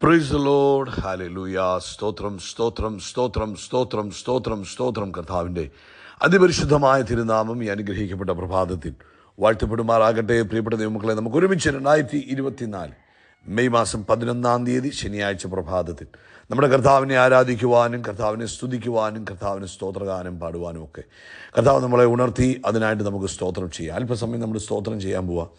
Praise the Lord. Hallelujah. സ്തോത്രം സ്തോത്രം സ്തോത്രം സ്തോത്രം സ്തോത്രം സ്തോത്രം. കർത്താവിൻ്റെ അതിപരിശുദ്ധമായ തിരുനാമം ഈ അനുഗ്രഹിക്കപ്പെട്ട പ്രഭാതത്തിൽ വാഴ്ത്തപ്പെടുമാറാകട്ടെ. പ്രിയപ്പെട്ട ദൈവമക്കളെ, നമുക്ക് ഒരുമിച്ച് 2024 മെയ് മാസം 11 ശനിയാഴ്ച പ്രഭാതത്തിൽ നമ്മുടെ കർത്താവിനെ ആരാധിക്കുവാനും കർത്താവിനെ സ്തുതിക്കുവാനും കർത്താവിന് സ്തോത്രഗാനം പാടുവാനും ഒക്കെ കർത്താവ് നമ്മളെ ഉണർത്തി. അതിനായിട്ട് നമുക്ക് സ്തോത്രം ചെയ്യാം. അല്പസമയം നമ്മൾ സ്തോത്രം ചെയ്യാൻ പോവാം.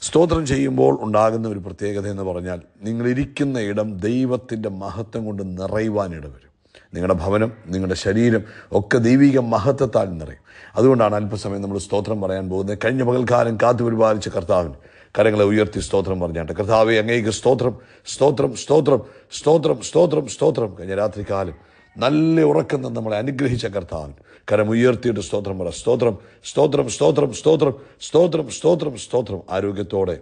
സ്തോത്രം ചെയ്യുമ്പോൾ ഉണ്ടാകുന്ന ഒരു പ്രത്യേകത എന്ന് പറഞ്ഞാൽ, നിങ്ങളിരിക്കുന്ന ഇടം ദൈവത്തിൻ്റെ മഹത്വം കൊണ്ട് നിറയുവാനിടവരും. നിങ്ങളുടെ ഭവനം, നിങ്ങളുടെ ശരീരം ഒക്കെ ദൈവിക മഹത്വത്താൽ നിറയും. അതുകൊണ്ടാണ് അല്പസമയം നമ്മൾ സ്തോത്രം പറയാൻ പോകുന്നത്. കഴിഞ്ഞ പകൽക്കാലം കാത്തു പരിപാലിച്ച കർത്താവിന് കരങ്ങളെ ഉയർത്തി സ്തോത്രം പറഞ്ഞാട്ടെ. കർത്താവെ, അങ്ങേക്ക് സ്തോത്രം സ്തോത്രം സ്തോത്രം സ്തോത്രം സ്തോത്രം സ്തോത്രം. കഴിഞ്ഞ രാത്രികാലം നല്ല ഉറക്കം നിന്ന് നമ്മളെ അനുഗ്രഹിച്ച കർത്താവിന് കരം ഉയർത്തിയിട്ട് സ്തോത്രം പറ. സ്തോത്രം സ്തോത്രം സ്തോത്രം സ്തോത്രം സ്തോത്രം സ്തോത്രം സ്തോത്രം. ആരോഗ്യത്തോടെ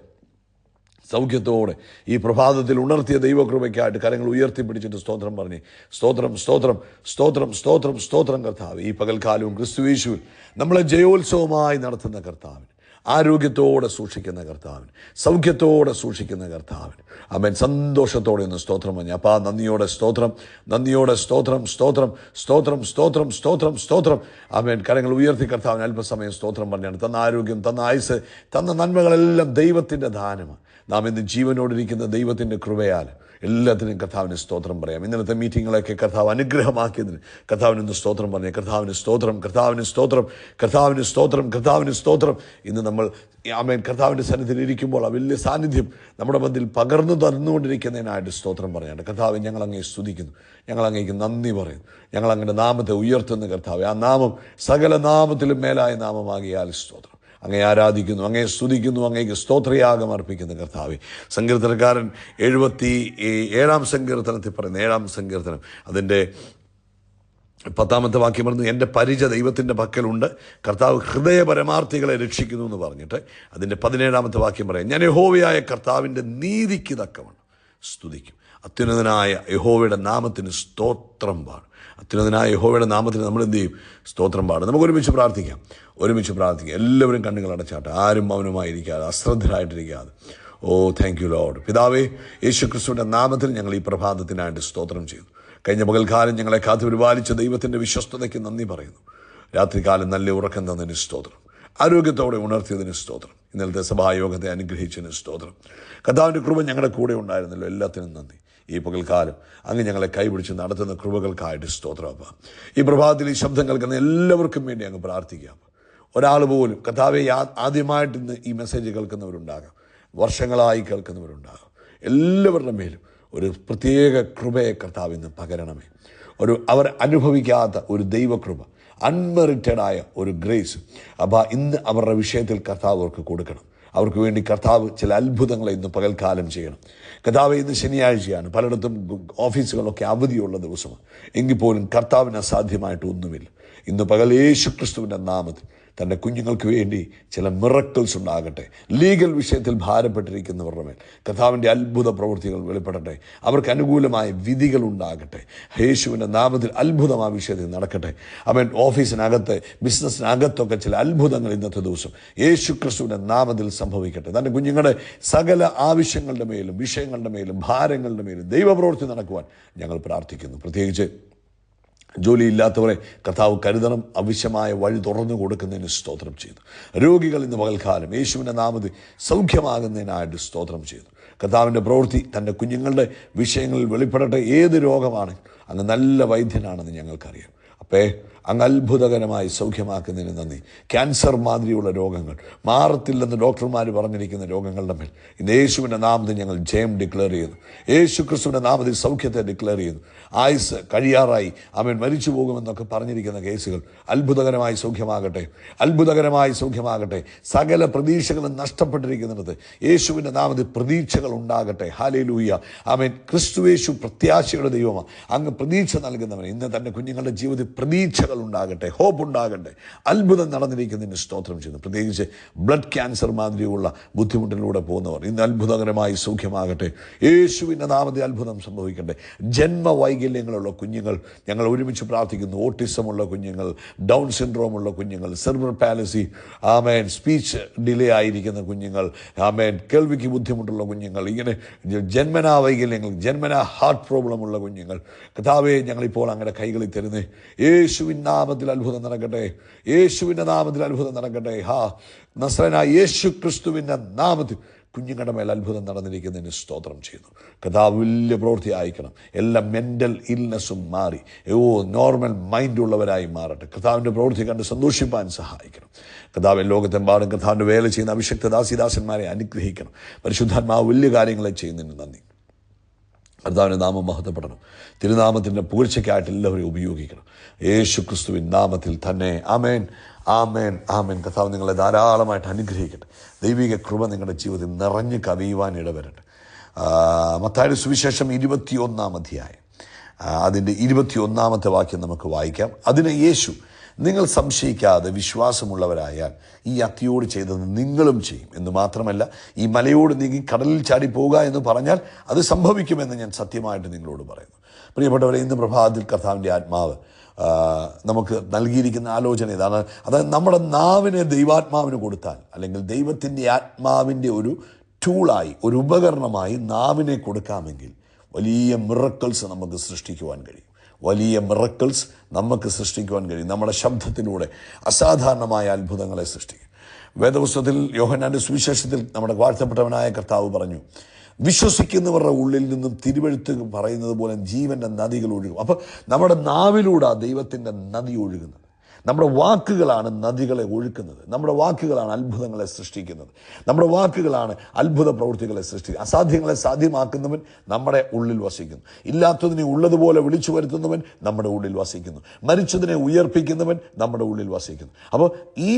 സൗഖ്യത്തോടെ ഈ പ്രഭാതത്തിൽ ഉണർത്തിയ ദൈവകൃപയ്ക്കായിട്ട് കരങ്ങൾ ഉയർത്തിപ്പിടിച്ചിട്ട് സ്തോത്രം പറഞ്ഞ് സ്തോത്രം സ്തോത്രം സ്തോത്രം സ്തോത്രം സ്തോത്രം. കർത്താവ്, ഈ പകൽക്കാലവും ക്രിസ്തുയേശുവിൽ നമ്മളെ ജയോത്സവമായി നടത്തുന്ന കർത്താവിന്, ആരോഗ്യത്തോടെ സൂക്ഷിക്കുന്ന കർത്താവിന്, സൗഖ്യത്തോടെ സൂക്ഷിക്കുന്ന കർത്താവിന് ആമേൻ, സന്തോഷത്തോടെ ഒന്ന് സ്തോത്രം പറഞ്ഞ് അപ്പാ നന്ദിയോടെ സ്തോത്രം, നന്ദിയോടെ സ്തോത്രം സ്തോത്രം സ്തോത്രം സ്തോത്രം സ്തോത്രം സ്തോത്രം. ആമേൻ, കരങ്ങൾ ഉയർത്തി കർത്താവിന് അല്പസമയം സ്തോത്രം പറഞ്ഞാണ്. തന്ന ആരോഗ്യം, തന്ന ആയുസ്, തന്ന നന്മകളെല്ലാം ദൈവത്തിൻ്റെ ദാനമാണ്. നാം ഇന്ന് ജീവനോടിരിക്കുന്ന ദൈവത്തിൻ്റെ കൃപയാൽ എല്ലാത്തിനും കർത്താവിന് സ്തോത്രം പറയാം. ഇന്നലത്തെ മീറ്റിങ്ങുകളൊക്കെ കർത്താവ് അനുഗ്രഹമാക്കിയതിന് കർത്താവിന് ഇന്ന് സ്തോത്രം പറഞ്ഞേ. കർത്താവിന് സ്തോത്രം, കർത്താവിന് സ്തോത്രം, കർത്താവിന് സ്തോത്രം, കർത്താവിന് സ്തോത്രം. ഇന്ന് നമ്മൾ ആമേൻ കർത്താവിൻ്റെ സന്നിധിയിൽ ഇരിക്കുമ്പോൾ ആ വലിയ സാന്നിധ്യം നമ്മുടെ മധ്യത്തിൽ പകർന്നു തന്നുകൊണ്ടിരിക്കുന്നതിനായിട്ട് സ്തോത്രം പറയാണ്ട്. കർത്താവ്, ഞങ്ങൾ അങ്ങേ സ്തുതിക്കുന്നു, ഞങ്ങൾ അങ്ങേക്ക് നന്ദി പറയുന്നു, ഞങ്ങൾ അങ്ങയുടെ നാമത്തെ ഉയർത്തുന്ന കർത്താവ്. ആ നാമം സകല നാമത്തിലും മേലായ നാമമാകിയാൽ സ്തോത്രം. അങ്ങേ ആരാധിക്കുന്നു, അങ്ങേ സ്തുതിക്കുന്നു, അങ്ങേക്ക് സ്തോത്രയാഗം അർപ്പിക്കുന്ന കർത്താവെ. സങ്കീർത്തനക്കാരൻ 77 സങ്കീർത്തനത്തിൽ പറയുന്ന 7 സങ്കീർത്തനം അതിൻ്റെ 10 വാക്യം പറഞ്ഞു, എൻ്റെ പരിച ദൈവത്തിൻ്റെ പക്കലുണ്ട്, കർത്താവ് ഹൃദയ പരമാർത്ഥികളെ രക്ഷിക്കുന്നു എന്ന് പറഞ്ഞിട്ട് അതിൻ്റെ 17 വാക്യം പറയാം, ഞാൻ യഹോവയായ കർത്താവിൻ്റെ നീതിക്ക് തക്കവണ്ണം സ്തുതിക്കും. അത്യുന്നതനായ യഹോവയുടെ നാമത്തിന് സ്തോത്രം പാടും. അത്യുന്നതനായ യഹോവയുടെ നാമത്തിന് നമ്മൾ എന്ത് ചെയ്യും? സ്തോത്രം പാടും. നമുക്ക് ഒരുമിച്ച് പ്രാർത്ഥിക്കാം. എല്ലാവരും കണ്ണുകൾ അടച്ചാട്ടെ. ആരും മൗനമായിരിക്കാതെ, അശ്രദ്ധരായിട്ടിരിക്കാതെ. ഓ താങ്ക് യു ലോർഡ്. പിതാവേ, യേശു ക്രിസ്തുവിൻ്റെ നാമത്തിൽ ഞങ്ങൾ ഈ പ്രഭാതത്തിനായിട്ട് സ്തോത്രം ചെയ്തു. കഴിഞ്ഞ പകൽക്കാലം ഞങ്ങളെ കാത്തു പരിപാലിച്ച ദൈവത്തിൻ്റെ വിശ്വസ്തതയ്ക്ക് നന്ദി പറയുന്നു. രാത്രികാലം നല്ല ഉറക്കം തന്നതിന് സ്തോത്രം, ആരോഗ്യത്തോടെ ഉണർത്തിയതിന് സ്തോത്രം, ഇന്നലത്തെ സഭായോഗത്തെ അനുഗ്രഹിച്ചതിന് സ്തോത്രം. കർത്താവിൻ്റെ കൃപ ഞങ്ങളുടെ കൂടെ ഉണ്ടായിരുന്നല്ലോ, എല്ലാത്തിനും നന്ദി. ഈ പകൽക്കാലം അങ്ങ് ഞങ്ങളെ കൈപിടിച്ച് നടത്തുന്ന കൃപകൾക്കായിട്ട് സ്തോത്രം. ഈ പ്രഭാതത്തിൽ ഈ ശബ്ദം കേൾക്കുന്ന എല്ലാവർക്കും വേണ്ടി അങ്ങ് പ്രാർത്ഥിക്കാം. ഒരാൾ പോലും കർത്താവെ, ആദ്യമായിട്ട് ഇന്ന് ഈ മെസ്സേജ് കേൾക്കുന്നവരുണ്ടാകാം, വർഷങ്ങളായി കേൾക്കുന്നവരുണ്ടാകാം, എല്ലാവരുടെ മേലും ഒരു പ്രത്യേക കൃപയെ കർത്താവ് ഇന്ന് പകരണമേ. അവർ അനുഭവിക്കാത്ത ഒരു ദൈവകൃപ, അൺമെറിറ്റഡായ ഒരു ഗ്രേസ് ഇന്ന് അവരുടെ വിഷയത്തിൽ കർത്താവ് അവർക്ക് കൊടുക്കണം. അവർക്ക് വേണ്ടി കർത്താവ് ചില അത്ഭുതങ്ങളെ ഇന്ന് പകൽക്കാലം ചെയ്യണം. കർത്താവ്, ഇന്ന് ശനിയാഴ്ചയാണ്, പലയിടത്തും ഓഫീസുകളൊക്കെ അവധിയുള്ള ദിവസമാണ്. എങ്കിൽ പോലും കർത്താവിന് അസാധ്യമായിട്ട് ഒന്നുമില്ല. ഇന്ന് പകൽ യേശു ക്രിസ്തുവിൻ്റെ നാമത്തിൽ തൻ്റെ കുഞ്ഞുങ്ങൾക്ക് വേണ്ടി ചില മിറക്കിൾസ് ഉണ്ടാകട്ടെ. ലീഗൽ വിഷയത്തിൽ ഭാരപ്പെട്ടിരിക്കുന്നവരുടെ മേൽ കർത്താവിൻ്റെ അത്ഭുത പ്രവൃത്തികൾ വെളിപ്പെടട്ടെ. അവർക്ക് അനുകൂലമായ വിധികൾ ഉണ്ടാകട്ടെ. യേശുവിൻ്റെ നാമത്തിൽ അത്ഭുതം ആ വിഷയത്തിൽ നടക്കട്ടെ. അവൻ ഓഫീസിനകത്ത്, ബിസിനസ്സിനകത്തൊക്കെ ചില അത്ഭുതങ്ങൾ ഇന്നത്തെ ദിവസം യേശു ക്രിസ്തുവിൻ്റെ നാമത്തിൽ സംഭവിക്കട്ടെ. തൻ്റെ കുഞ്ഞുങ്ങളുടെ സകല ആവശ്യങ്ങളുടെ മേലും വിഷയങ്ങളുടെ മേലും ഭാരങ്ങളുടെ മേലും ദൈവപ്രവൃത്തി നടക്കുവാൻ ഞങ്ങൾ പ്രാർത്ഥിക്കുന്നു. പ്രത്യേകിച്ച് ജോലിയില്ലാത്തവരെ കർത്താവ് കരുതണം. ആവശ്യമായ വഴി തുറന്നു കൊടുക്കുന്നതിന് സ്തോത്രം ചെയ്തു. രോഗികൾ ഇന്ന് പകൽക്കാലം യേശുവിൻ്റെ നാമത്തിൽ സൗഖ്യമാകുന്നതിനായിട്ട് സ്തോത്രം ചെയ്തു. കർത്താവിൻ്റെ പ്രവൃത്തി തൻ്റെ കുഞ്ഞുങ്ങളുടെ വിഷയങ്ങളിൽ വെളിപ്പെടട്ടെ. ഏത് രോഗമാണ്, അങ്ങ് നല്ല വൈദ്യനാണെന്ന് ഞങ്ങൾക്കറിയാം. അപ്പേ, അങ്ങ് അത്ഭുതകരമായി സൗഖ്യമാക്കുന്നതിന് നന്ദി. ക്യാൻസർ മാതിരിയുള്ള രോഗങ്ങൾ, മാറത്തില്ലെന്ന് ഡോക്ടർമാർ പറഞ്ഞിരിക്കുന്ന രോഗങ്ങളുടെ മേൽ ഇന്ന് യേശുവിൻ്റെ നാമത്തിൽ ഞങ്ങൾ ജയം ഡിക്ലെയർ ചെയ്യുന്നു. യേശു ക്രിസ്തുവിൻ്റെ നാമത്തിൽ സൗഖ്യത്തെ ഡിക്ലെയർ ചെയ്യുന്നു. ആയുസ് കഴിയാറായി, അവൻ മരിച്ചു പോകുമെന്നൊക്കെ പറഞ്ഞിരിക്കുന്ന കേസുകൾ അത്ഭുതകരമായി സൗഖ്യമാകട്ടെ, അത്ഭുതകരമായി സൗഖ്യമാകട്ടെ. സകല പ്രതീക്ഷകളും നഷ്ടപ്പെട്ടിരിക്കുന്നിടത്ത് യേശുവിൻ്റെ നാമത്തിൽ പ്രതീക്ഷകൾ ഉണ്ടാകട്ടെ. ഹല്ലേലൂയ. ആമേൻ. ക്രിസ്തുയേശു പ്രത്യാശയുടെ ദൈവമാണ്. അങ്ങ് പ്രതീക്ഷ നൽകുന്നവൻ. ഇന്ന് തൻ്റെ കുഞ്ഞുങ്ങളുടെ ജീവിതത്തിൽ പ്രതീക്ഷകൾ പ്രതീക്ഷകൾ ഉണ്ടാകട്ടെ, ഹോപ്പ് ഉണ്ടാകട്ടെ. അത്ഭുതം നടന്നിരിക്കുന്നതിന് സ്തോത്രം ചെയ്യുന്നു. പ്രത്യേകിച്ച് ബ്ലഡ് ക്യാൻസർ മാതിരിയുള്ള ബുദ്ധിമുട്ടിലൂടെ പോകുന്നവർ ഇന്ന് അത്ഭുതകരമായി സൗഖ്യമാകട്ടെ. യേശുവിൻ്റെ നാമത്തിൽ അത്ഭുതം സംഭവിക്കട്ടെ. ജന്മവൈകല്യങ്ങളുള്ള കുഞ്ഞുങ്ങൾ ഞങ്ങൾ ഒരുമിച്ച് പ്രാർത്ഥിക്കുന്നു. ഓട്ടിസമുള്ള കുഞ്ഞുങ്ങൾ, ഡൗൺ സിൻഡ്രോമുള്ള കുഞ്ഞുങ്ങൾ, സെർബ്രൽ പാലസി, ആമേൻ, സ്പീച്ച് ഡിലേ ആയിരിക്കുന്ന കുഞ്ഞുങ്ങൾ, ആമേൻ, കേൾവിക്ക് ബുദ്ധിമുട്ടുള്ള കുഞ്ഞുങ്ങൾ, ഇങ്ങനെ ജന്മനാ വൈകല്യങ്ങൾ, ജന്മനാ ഹാർട്ട് പ്രോബ്ലം ഉള്ള കുഞ്ഞുങ്ങൾ, കർത്താവേ ഞങ്ങളിപ്പോൾ അങ്ങനെ കൈകളിൽ തരുന്നേ. യേശുവിൻ നാമത്തിൽ അത്ഭുതം നടക്കട്ടെ. യേശുവിൻ്റെ നാമത്തിൽ അത്ഭുതം നടക്കട്ടെ. നസ്രനായ യേശു ക്രിസ്തുവിൻ്റെ നാമത്തിൽ കുഞ്ഞുങ്ങളുടെ മേൽ അത്ഭുതം നടന്നിരിക്കുന്നതിന് സ്തോത്രം ചെയ്യുന്നു. കർത്താവ് വലിയ പ്രവൃത്തി അയക്കണം. എല്ലാ മെൻ്റൽ ഇൽനെസ്സും മാറി നോർമൽ മൈൻഡുള്ളവരായി മാറട്ടെ. കർത്താവിൻ്റെ പ്രവൃത്തി കണ്ട് സന്തോഷിപ്പാൻ സഹായിക്കണം. കർത്താവ് ലോകത്തെമ്പാടും കർത്താവിൻ്റെ വേല ചെയ്യുന്ന അഭിഷിക്ത ദാസിദാസന്മാരെ അനുഗ്രഹിക്കണം. പരിശുദ്ധാത്മാവ് വലിയ കാര്യങ്ങളെ ചെയ്യുന്നതിന് നന്ദി. കർത്താവിൻ്റെ നാമം മഹത്വപ്പെടണം. തിരുനാമത്തിൻ്റെ പുകഴ്ചയ്ക്കായിട്ട് എല്ലാവരെയും ഉപയോഗിക്കണം. യേശു ക്രിസ്തുവിൻ നാമത്തിൽ തന്നെ. ആമേൻ, ആമേൻ, ആമേൻ. കർത്താവ് നിങ്ങളെ ധാരാളമായിട്ട് അനുഗ്രഹിക്കട്ടെ. ദൈവിക കൃപ നിങ്ങളുടെ ജീവിതത്തിൽ നിറഞ്ഞു കവിയുവാൻ ഇടവരട്ടെ. മത്തായിയുടെ സുവിശേഷം 21-ാം അധ്യായം അതിൻ്റെ 21-ാമത്തെ വാക്യം നമുക്ക് വായിക്കാം. അതിന് യേശു, നിങ്ങൾ സംശയിക്കാതെ വിശ്വാസമുള്ളവരായാൽ ഈ അത്തിയോട് ചെയ്തത് നിങ്ങളും ചെയ്യും എന്ന് മാത്രമല്ല, ഈ മലയോട് നീങ്ങി കടലിൽ ചാടിപ്പോവുക എന്ന് പറഞ്ഞാൽ അത് സംഭവിക്കുമെന്ന് ഞാൻ സത്യമായിട്ട് നിങ്ങളോട് പറയുന്നു. പ്രിയപ്പെട്ടവരെ, ഇന്ന് പ്രഭാതത്തിൽ കർത്താവിൻ്റെ ആത്മാവ് നമുക്ക് നൽകിയിരിക്കുന്ന ആലോചന ഇതാണ്. അതായത് നമ്മുടെ നാവിനെ ദൈവാത്മാവിന് കൊടുത്താൽ, അല്ലെങ്കിൽ ദൈവത്തിൻ്റെ ആത്മാവിൻ്റെ ഒരു ടൂളായി, ഒരു ഉപകരണമായി നാവിനെ കൊടുക്കാമെങ്കിൽ വലിയ മിറക്കിൾസ് നമുക്ക് സൃഷ്ടിക്കുവാൻ കഴിയും. വലിയ മിറക്കിൾസ് നമുക്ക് സൃഷ്ടിക്കുവാൻ കഴിയും. നമ്മുടെ ശബ്ദത്തിലൂടെ അസാധാരണമായ അത്ഭുതങ്ങളെ സൃഷ്ടിക്കും. വേദപുസ്തകത്തിൽ യോഹന്നാന്റെ സുവിശേഷത്തിൽ നമ്മുടെ വാഴ്ത്തപ്പെട്ടവനായ കർത്താവ് പറഞ്ഞു, വിശ്വസിക്കുന്നവരുടെ ഉള്ളിൽ നിന്നും തിരുവെഴുത്ത് പറയുന്നത് പോലെ ജീവൻ്റെ നദികൾ ഒഴുകും. അപ്പോൾ നമ്മുടെ നാവിലൂടെ ദൈവത്തിൻ്റെ നദി ഒഴുകുന്നത്. നമ്മുടെ വാക്കുകളാണ് നദികളെ ഒഴുക്കുന്നത്. നമ്മുടെ വാക്കുകളാണ് അത്ഭുതങ്ങളെ സൃഷ്ടിക്കുന്നത്. നമ്മുടെ വാക്കുകളാണ് അത്ഭുത പ്രവൃത്തികളെ സൃഷ്ടിക്കുന്നത്. അസാധ്യങ്ങളെ സാധ്യമാക്കുന്നവൻ നമ്മുടെ ഉള്ളിൽ വസിക്കുന്നു. ഇല്ലാത്തതിനെ ഉള്ളതുപോലെ വിളിച്ചു വരുത്തുന്നവൻ നമ്മുടെ ഉള്ളിൽ വസിക്കുന്നു. മരിച്ചതിനെ ഉയർപ്പിക്കുന്നവൻ നമ്മുടെ ഉള്ളിൽ വസിക്കുന്നു. അപ്പോൾ ഈ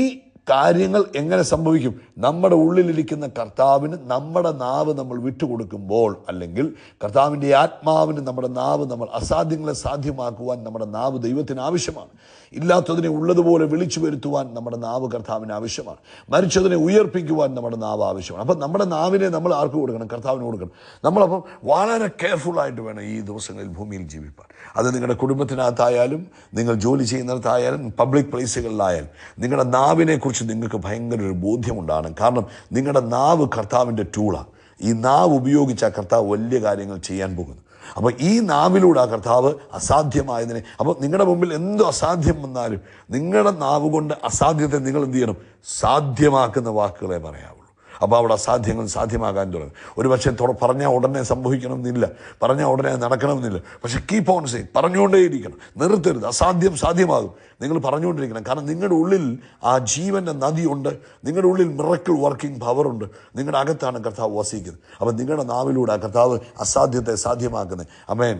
കാര്യങ്ങൾ എങ്ങനെ സംഭവിക്കും? നമ്മുടെ ഉള്ളിലിരിക്കുന്ന കർത്താവിന് നമ്മുടെ നാവ് നമ്മൾ വിട്ടുകൊടുക്കുമ്പോൾ, അല്ലെങ്കിൽ കർത്താവിൻ്റെ ആത്മാവിന് നമ്മുടെ നാവ്, നമ്മൾ അസാധ്യങ്ങളെ സാധ്യമാക്കുവാൻ നമ്മുടെ നാവ് ദൈവത്തിന് ആവശ്യമാണ്. ഇല്ലാത്തതിനെ ഉള്ളതുപോലെ വിളിച്ചു വരുത്തുവാൻ നമ്മുടെ നാവ് കർത്താവിന് ആവശ്യമാണ്. മരിച്ചതിനെ ഉയർപ്പിക്കുവാൻ നമ്മുടെ നാവ് ആവശ്യമാണ്. അപ്പം നമ്മുടെ നാവിനെ നമ്മൾ ആർക്ക് കൊടുക്കണം? കർത്താവിന് കൊടുക്കണം. നമ്മളപ്പം വളരെ കെയർഫുള്ളായിട്ട് വേണം ഈ ദിവസങ്ങളിൽ ഭൂമിയിൽ ജീവിപ്പാൻ. അത് നിങ്ങളുടെ കുടുംബത്തിനകത്തായാലും, നിങ്ങൾ ജോലി ചെയ്യുന്നിടത്തായാലും, പബ്ലിക് പ്ലേസുകളിലായാലും നിങ്ങളുടെ നാവിനെ കുറിച്ച് നിങ്ങൾക്ക് ഭയങ്കര ഒരു ബോധ്യമുണ്ടാണ്. കാരണം നിങ്ങളുടെ നാവ് കർത്താവിൻ്റെ ടൂളാണ്. ഈ നാവ് ഉപയോഗിച്ച കർത്താവ് വലിയ കാര്യങ്ങൾ ചെയ്യാൻ പോകുന്നു. അപ്പോൾ ഈ നാവിലൂടെ ആ കർത്താവ് അസാധ്യമായതിനെ, അപ്പോൾ നിങ്ങളുടെ മുമ്പിൽ എന്തോ അസാധ്യം വന്നാലും നിങ്ങളുടെ നാവ് കൊണ്ട് അസാധ്യത്തെ നിങ്ങൾ എന്ത് ചെയ്യണം? സാധ്യമാക്കുന്ന വാക്കുകളെ പറയാവുള്ളൂ. അപ്പോൾ അവിടെ അസാധ്യങ്ങൾ സാധ്യമാകാൻ തുടങ്ങും. ഒരു പക്ഷേ പറഞ്ഞാൽ ഉടനെ സംഭവിക്കണമെന്നില്ല, പറഞ്ഞാൽ ഉടനെ നടക്കണമെന്നില്ല. പക്ഷെ കീപ്പ് ഓൺ സേ, പറഞ്ഞുകൊണ്ടേയിരിക്കണം, നിർത്തരുത്. അസാധ്യം സാധ്യമാകും. നിങ്ങൾ പറഞ്ഞുകൊണ്ടിരിക്കണം. കാരണം നിങ്ങളുടെ ഉള്ളിൽ ആ ജീവൻ്റെ നദിയുണ്ട്. നിങ്ങളുടെ ഉള്ളിൽ മിറക്കിൾ വർക്കിംഗ് പവറുണ്ട്. നിങ്ങളുടെ അകത്താണ് കർത്താവ് വസിക്കുന്നത്. അപ്പം നിങ്ങളുടെ നാവിലൂടെ ആ കർത്താവ് അസാധ്യത്തെ സാധ്യമാക്കുന്നത്. ആമേൻ.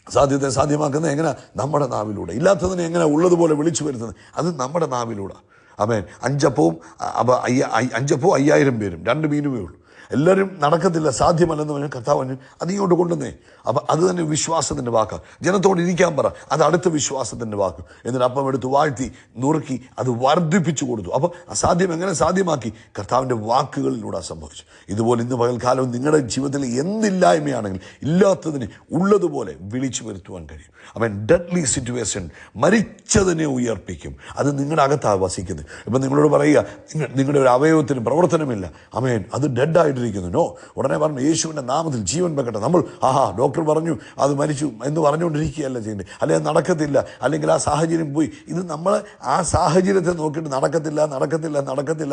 അസാധ്യത്തെ സാധ്യമാക്കുന്നത് എങ്ങനെ? നമ്മുടെ നാവിലൂടെ. ഇല്ലാത്തതിനെ എങ്ങനെ ഉള്ളതുപോലെ വിളിച്ചു വരുത്തുന്നത്? അത് നമ്മുടെ നാവിലൂടെ. ആമേൻ. 5 അപ്പവും 5000 പേരും 2 മീനുമേ ഉള്ളൂ. എല്ലാവരും നടക്കത്തില്ല, സാധ്യമല്ലെന്ന് പറഞ്ഞാൽ കർത്താവ് അതിങ്ങോട്ട് കൊണ്ടുവന്നേ. അപ്പം അത് തന്നെ വിശ്വാസത്തിൻ്റെ വാക്കാണ്. ജനത്തോട് ഇരിക്കാൻ പറ, അത് അടുത്ത വിശ്വാസത്തിൻ്റെ വാക്ക്. എന്നിട്ട് അപ്പം എടുത്ത് വാഴ്ത്തി നുറുക്കി അത് വർദ്ധിപ്പിച്ചു കൊടുത്തു. അപ്പം അസാധ്യം എങ്ങനെ സാധ്യമാക്കി? കർത്താവിൻ്റെ വാക്കുകളിലൂടെ സംഭവിച്ചു. ഇതുപോലെ ഇന്ന് പകൽക്കാലവും നിങ്ങളുടെ ജീവിതത്തിൽ എന്തില്ലായ്മയാണെങ്കിൽ ഇല്ലാത്തതിനെ ഉള്ളതുപോലെ വിളിച്ചു വരുത്തുവാൻ കഴിയും. അവൻ ഡെഡ്ലി സിറ്റുവേഷൻ, മരിച്ചതിനെ ഉയർപ്പിക്കും. അത് നിങ്ങളുടെ അകത്താണ് വസിക്കുന്നത്. ഇപ്പം നിങ്ങളോട് പറയുക, നിങ്ങളുടെ ഒരു അവയവത്തിന് പ്രവർത്തനമില്ല, അമേൻ, അത് ഡെഡായിട്ടിരിക്കുന്നു. നോ, ഉടനെ പറഞ്ഞു യേശുവിൻ്റെ നാമത്തിൽ ജീവൻ വെക്കട്ടെ. നമ്മൾ ഡോക്ടർ പറഞ്ഞു അത് മരിച്ചു എന്ന് പറഞ്ഞുകൊണ്ടിരിക്കുകയല്ല ചെയ്യേണ്ടത്. അല്ലെങ്കിൽ നടക്കത്തില്ല, അല്ലെങ്കിൽ ആ സാഹചര്യം പോയി. ഇത് നമ്മൾ ആ സാഹചര്യത്തെ നോക്കിയിട്ട് നടക്കത്തില്ല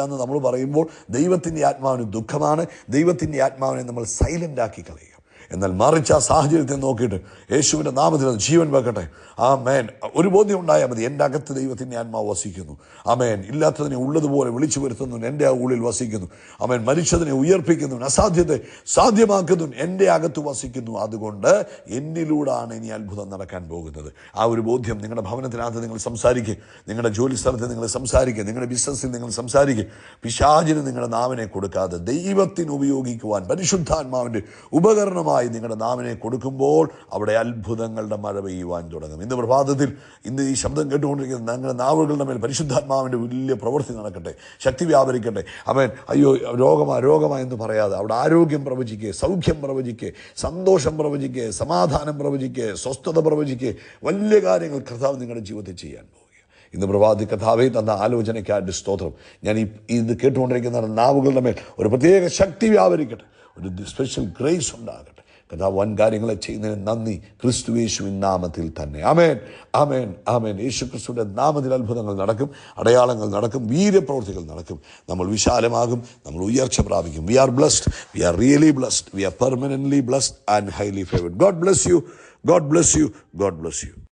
എന്ന് നമ്മൾ പറയുമ്പോൾ ദൈവത്തിൻ്റെ ആത്മാവിന് ദുഃഖമാണ്. ദൈവത്തിൻ്റെ ആത്മാവിനെ നമ്മൾ സൈലൻ്റ് ആക്കി കളയുക. എന്നാൽ മറിച്ച് ആ സാഹചര്യത്തെ നോക്കിയിട്ട് യേശുവിൻ്റെ നാമത്തിൽ അത് ജീവൻ വെക്കട്ടെ. ആമേൻ. ഒരു ബോധ്യം ഉണ്ടായാൽ മതി, എൻ്റെ അകത്ത് ദൈവത്തിൻ്റെ ആത്മാവ് വസിക്കുന്നു. ആമേൻ. ഇല്ലാത്തതിനെ ഉള്ളതുപോലെ വിളിച്ചു വരുത്തുന്നു, എൻ്റെ ആ ഉള്ളിൽ വസിക്കുന്നു. ആമേൻ. മരിച്ചതിനെ ഉയർപ്പിക്കുന്നു, അസാധ്യത്തെ സാധ്യമാക്കുന്നു, എൻ്റെ അകത്ത് വസിക്കുന്നു. അതുകൊണ്ട് എന്നിലൂടെയാണ് ഇനി അത്ഭുതം നടക്കാൻ പോകുന്നത്. ആ ഒരു ബോധ്യം നിങ്ങളുടെ ഭവനത്തിനകത്ത് നിങ്ങൾ സംസാരിക്കുക, നിങ്ങളുടെ ജോലി സ്ഥലത്ത് നിങ്ങൾ സംസാരിക്കുക, നിങ്ങളുടെ ബിസിനസ്സിൽ നിങ്ങൾ സംസാരിക്കുക. പിശാചിന് നിങ്ങളുടെ നാവിനെ കൊടുക്കാതെ ദൈവത്തിന് ഉപയോഗിക്കുവാൻ പരിശുദ്ധാത്മാവിൻ്റെ ഉപകരണം രോഗമായി നിങ്ങളുടെ നാവിനെ കൊടുക്കുമ്പോൾ അവിടെ അത്ഭുതങ്ങളുടെ മഴ പെയ്യുവാൻ തുടങ്ങും. ഇന്ന് പ്രഭാതത്തിൽ ഇന്ന് ഈ ശബ്ദം കേട്ടുകൊണ്ടിരിക്കുന്ന നിങ്ങളുടെ നാവുകളുടെ മേൽ പരിശുദ്ധാത്മാവിൻ്റെ വലിയ പ്രവൃത്തി നടക്കട്ടെ, ശക്തി വ്യാപരിക്കട്ടെ. അവൻ അയ്യോ രോഗമാ എന്ന് പറയാതെ അവിടെ ആരോഗ്യം പ്രവചിക്കുക, സൗഖ്യം പ്രവചിക്കുക, സന്തോഷം പ്രവചിക്കുക, സമാധാനം പ്രവചിക്കുക, സ്വസ്ഥത പ്രവചിക്കുക. വലിയ കാര്യങ്ങൾ കർത്താവ് നിങ്ങളുടെ ജീവിതത്തിൽ ചെയ്യാൻ പോകുക. ഇന്ന് പ്രഭാതി കർത്താവേ തന്ന ആലോചനയ്ക്കായിട്ട് സ്തോത്രം. ഞാൻ ഇത് കേട്ടുകൊണ്ടിരിക്കുന്ന നാവുകളുടെ മേൽ ഒരു പ്രത്യേക ശക്തി വ്യാപരിക്കട്ടെ, ഒരു സ്പെഷ്യൽ ഗ്രേസ് ഉണ്ടാകട്ടെ. കർത്താവ് വൻ കാര്യങ്ങളെ ചെയ്യുന്നതിന് നന്ദി, ക്രിസ്തുയേശുവിൻ നാമത്തിൽ തന്നെ. ആമേൻ, ആമേൻ, ആമേൻ. യേശു ക്രിസ്തുവിൻ്റെ നാമത്തിൽ അത്ഭുതങ്ങൾ നടക്കും, അടയാളങ്ങൾ നടക്കും, വീര്യപ്രവൃത്തികൾ നടക്കും. നമ്മൾ വിശാലമാകും, നമ്മൾ ഉയർച്ച പ്രാപിക്കും. We are blessed, we are really blessed, we are permanently blessed and highly favoured. God bless you, God bless you, God bless U.